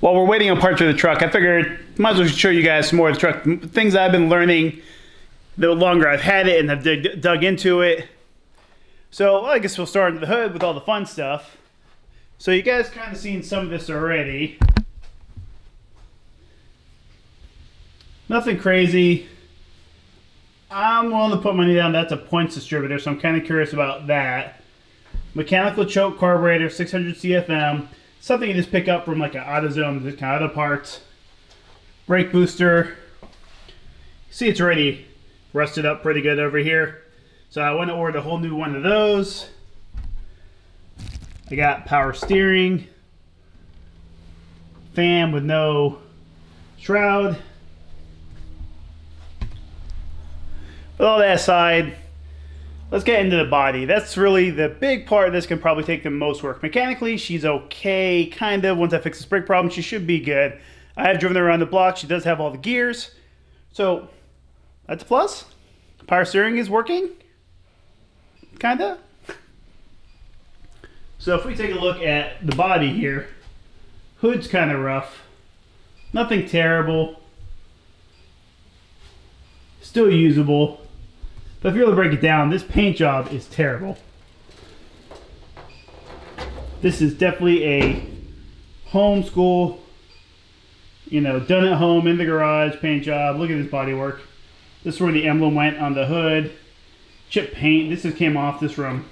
While we're waiting on parts for the truck, I figured might as well show you guys some more of the truck. Things I've been learning the longer I've had it and have dug into it. So I guess we'll start in the hood with all the fun stuff. So you guys kind of seen some of this already. Nothing crazy. I'm willing to put money down that's a points distributor, so I'm kind of curious about that. Mechanical choke carburetor, 600 CFM. Something you just pick up from like an AutoZone, this kind of other parts. Brake booster. See, it's already rusted up pretty good over here. So I went and ordered a whole new one of those. I got power steering. Fan with no shroud. With all that aside, let's get into the body. That's really the big part. This can probably take the most work. Mechanically, she's okay, kind of. Once I fix this brake problem, she should be good. I have driven her around the block. She does have all the gears. So, that's a plus. Power steering is working. Kinda. So if we take a look at the body here, hood's kind of rough. Nothing terrible. Still usable. But if you really break it down, this paint job is terrible. This is definitely a homeschool, done at home in the garage paint job. Look at this body work. This is where the emblem went on the hood. Chip paint. This just came off this from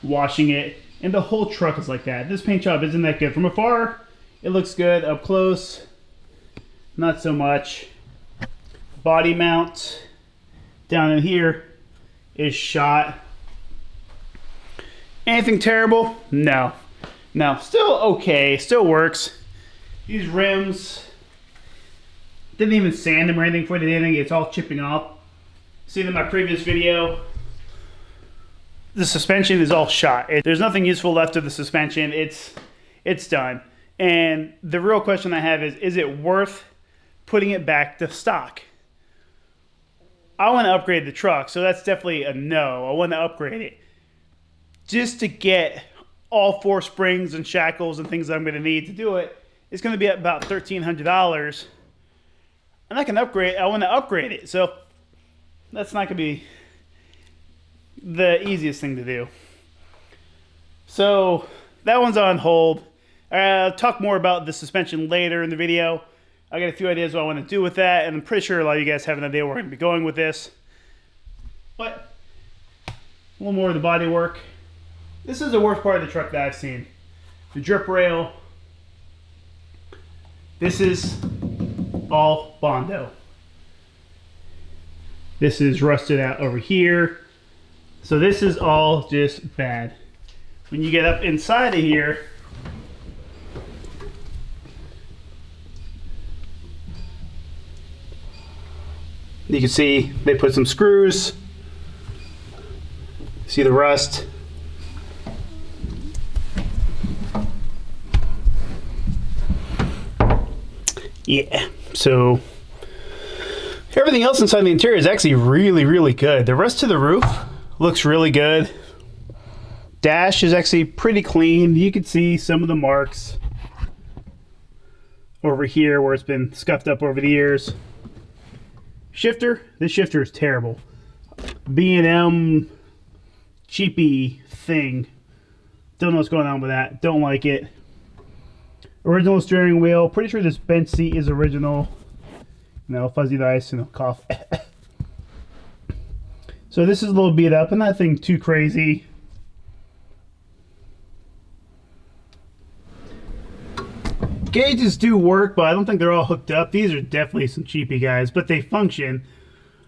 washing it. And the whole truck is like that. This paint job isn't that good. From afar, it looks good. Up close, not so much. Body mount down in here is shot. Anything terrible? No. No, still okay, still works. These rims, didn't even sand them or anything for anything, it's all chipping off. See in my previous video, the suspension is all shot. There's nothing useful left of the suspension, it's done. And the real question I have is it worth putting it back to stock? I want to upgrade the truck, so that's definitely a no. I want to upgrade it. Just to get all 4 springs and shackles and things I'm going to need to do it, it's going to be about $1,300. And I want to upgrade it. So that's not going to be the easiest thing to do. So that one's on hold. I'll talk more about the suspension later in the video. I got a few ideas what I want to do with that, and I'm pretty sure a lot of you guys have an idea where we're going to be going with this. But a little more of the body work. This is the worst part of the truck that I've seen. The drip rail. This is all Bondo. This is rusted out over here. So this is all just bad. When you get up inside of here, you can see they put some screws. See the rust. Yeah, so everything else inside the interior is actually really, really good. The rest of the roof looks really good. Dash is actually pretty clean. You can see some of the marks over here where it's been scuffed up over the years. Shifter, this shifter is terrible. B&M cheapy thing. Don't know what's going on with that. Don't like it. Original steering wheel. Pretty sure this bench seat is original. Fuzzy dice, cough. So this is a little beat up and nothing too crazy. Gauges do work, but I don't think they're all hooked up. These are definitely some cheapy guys, but they function.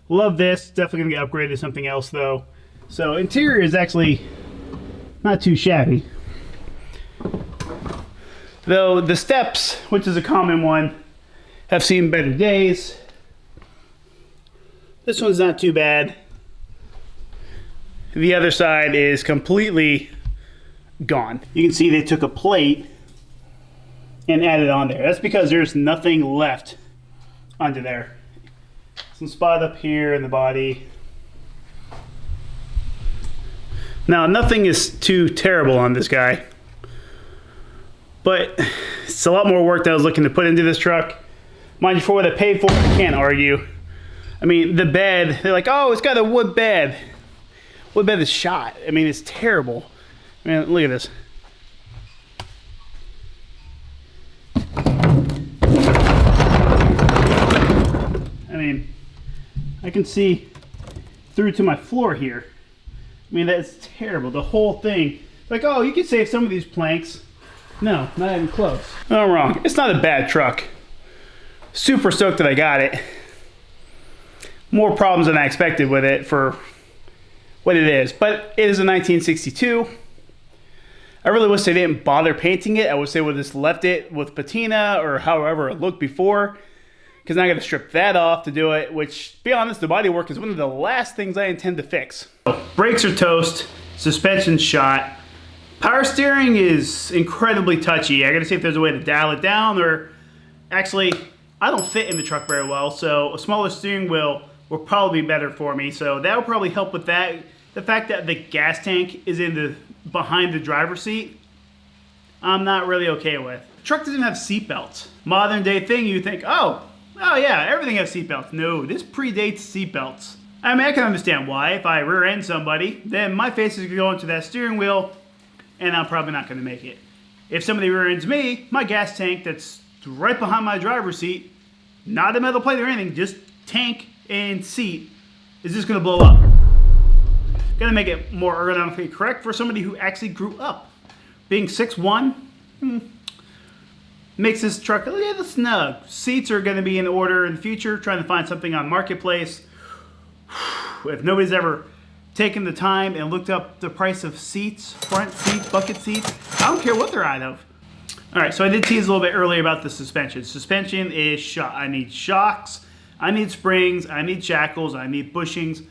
Love this. Definitely gonna get upgraded to something else though. So interior is actually not too shabby. Though the steps, which is a common one, have seen better days. This one's not too bad. The other side is completely gone. You can see they took a plate and added on there. That's because there's nothing left under there. Some spot up here in the body. Now, nothing is too terrible on this guy, but It's a lot more work than I was looking to put into this truck. Mind you, for what I paid for, I can't argue. I mean, the bed, they're like, oh, it's got a wood bed. Wood bed is shot. I mean, it's terrible. I mean, look at this. I mean, I can see through to my floor here. I mean, that's terrible. The whole thing. Like, oh, you could save some of these planks. No, not even close. No, I'm wrong. It's not a bad truck. Super stoked that I got it. More problems than I expected with it for what it is. But it is a 1962. I really wish they didn't bother painting it. I wish they would have just left it with patina or however it looked before. Because now I got to strip that off to do it, which, to be honest, the bodywork is one of the last things I intend to fix. Brakes are toast, suspension's shot. Power steering is incredibly touchy. I got to see if there's a way to dial it down, or actually, I don't fit in the truck very well, so a smaller steering wheel will probably be better for me. So that will probably help with that. The fact that the gas tank is behind the driver's seat, I'm not really okay with. The truck doesn't have seat belts. Modern day thing, you think, oh yeah, everything has seatbelts. No, this predates seatbelts. I mean, I can understand why. If I rear end somebody, then my face is going to go into that steering wheel, and I'm probably not going to make it. If somebody rear ends me, my gas tank that's right behind my driver's seat, not a metal plate or anything, just tank and seat, is just going to blow up. Got to make it more ergonomically correct for somebody who actually grew up. Being 6'1", makes this truck a little snug. Seats are going to be in order in the future. Trying to find something on Marketplace. If nobody's ever taken the time and looked up the price of seats, front seats, bucket seats, I don't care what they're out of. All right, so I did tease a little bit earlier about the suspension. Suspension is shot. I need shocks, I need springs, I need shackles, I need bushings,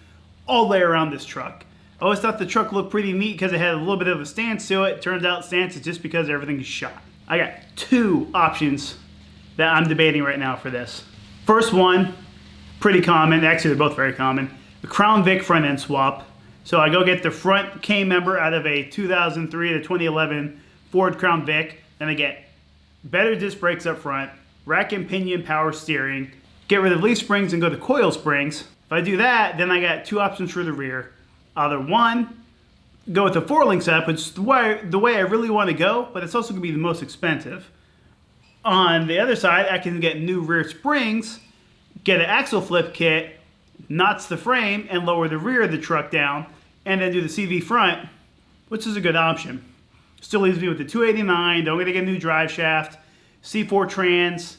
all the way around this truck. I always thought the truck looked pretty neat because it had a little bit of a stance to it. Turns out stance is just because everything is shot. I got two options that I'm debating right now for this. First one, pretty common. Actually, they're both very common. The Crown Vic front end swap. So I go get the front K member out of a 2003 to 2011 Ford Crown Vic. Then I get better disc brakes up front, rack and pinion power steering, get rid of leaf springs and go to coil springs. If I do that, then I got two options for the rear. Either one, go with the 4-link setup, which is the way I really want to go, but it's also going to be the most expensive. On the other side, I can get new rear springs, get an axle flip kit, notch the frame, and lower the rear of the truck down, and then do the CV front, which is a good option. Still leaves me with the 289, don't get to get a new drive shaft, C4 trans,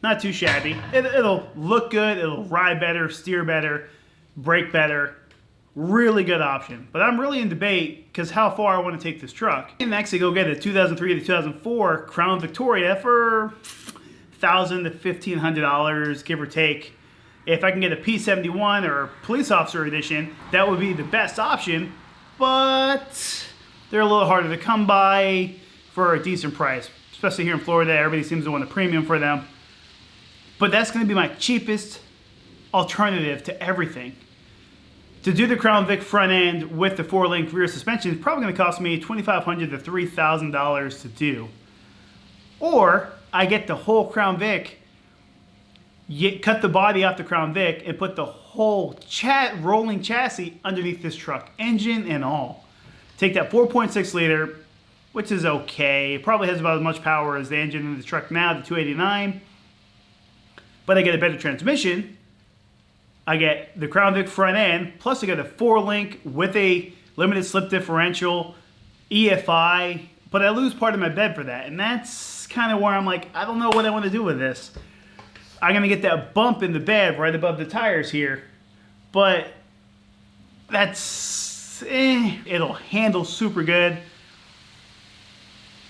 not too shabby. It'll look good, it'll ride better, steer better, brake better. Really good option. But I'm really in debate because how far I want to take this truck. I can actually go get a 2003 to 2004 Crown Victoria for $1,000 to $1,500, give or take. If I can get a P71 or Police Officer Edition, that would be the best option. But they're a little harder to come by for a decent price. Especially here in Florida, everybody seems to want a premium for them. But that's going to be my cheapest alternative to everything. To do the Crown Vic front end with the 4-link rear suspension is probably going to cost me $2,500 to $3,000 to do. Or I get the whole Crown Vic, cut the body off the Crown Vic, and put the whole rolling chassis underneath this truck, engine and all. Take that 4.6 liter, which is okay. It probably has about as much power as the engine in the truck now, the 289. But I get a better transmission. I get the Crown Vic front end, plus I get a 4-link with a limited slip differential, EFI, but I lose part of my bed for that. And that's kind of where I'm like, I don't know what I want to do with this. I'm going to get that bump in the bed right above the tires here, but that's, it'll handle super good.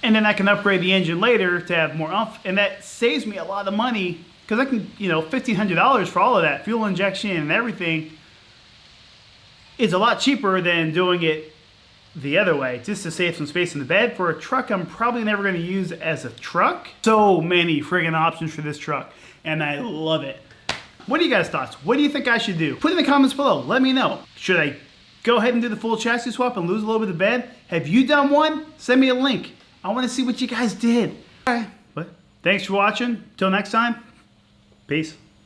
And then I can upgrade the engine later to have more oomph, and that saves me a lot of money. Because I can, $1,500 for all of that. Fuel injection and everything is a lot cheaper than doing it the other way. Just to save some space in the bed for a truck I'm probably never going to use as a truck. So many friggin' options for this truck. And I love it. What are you guys' thoughts? What do you think I should do? Put in the comments below. Let me know. Should I go ahead and do the full chassis swap and lose a little bit of bed? Have you done one? Send me a link. I want to see what you guys did. All right. What? Thanks for watching. Till next time, peace.